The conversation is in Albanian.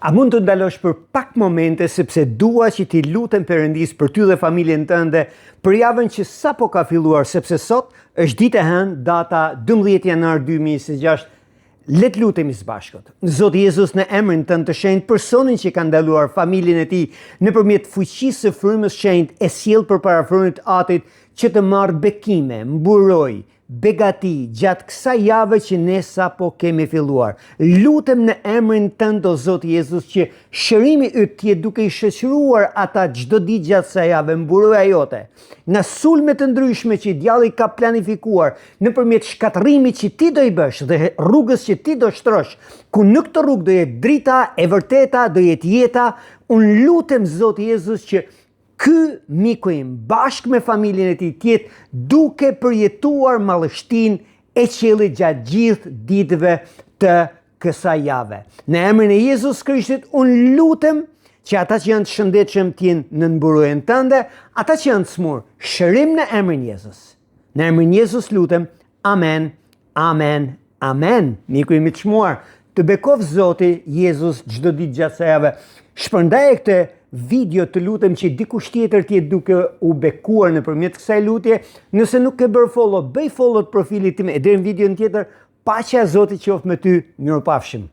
A mund të ndalosh për pak momente sepse dua që ti lutem Perëndis për ty dhe familjen tënde për javën që sapo ka filluar, sepse sot është ditë e hënë, data 12 janar 2026. Le të lutemi së bashku. Zoti Jezus, në emrin tënd të shenjtë, personin që ka ndaluar familjen e tij nëpërmjet fuqisë së frymës shenjtë, e sjell përpara fronit Atit që të marrë bekime, mburoj, begati gjatë kësaj jave që ne sapo kemi filluar. Lutem në emrin tënd, o Zoti Jezus, që shërimi yt të jetë duke i shoqëruar ata çdo ditë gjatë kësaj jave, mburoja jote nga sulme të ndryshme që djalli ka planifikuar nëpërmjet shkatërrimit që ti do i bësh dhe rrugës që ti do shtrosh, ku në këtë rrugë do jetë drita e vërteta, do jetë jeta. Unë lutem, Zoti Jezus, që ky miku im bashkë me familjen e tij tjetë duke përjetuar mallështinë e qiellit gjatë gjithë ditëve të kësaj jave. Në emrin e Jezus Krishtit unë lutem që ata që janë të shëndetshëm të jenë në mburojën tënde, ata që janë të smur, shërim në emrin Jezus. Në emrin Jezus lutem. Amen. Amen. Amen. Miku im i çmuar, të bekov Zoti Jezus çdo ditë gjatë kësaj jave. Shpërndaje këtë video, të lutem, që dikush tjetër të jetë duke u bekuar nëpërmjet kësaj lutje. Nëse nuk ke bërë follow, bëj follow të profilit tim, e deri në videon tjetër, paqja e Zotit qoftë me ty. Mirupafshim.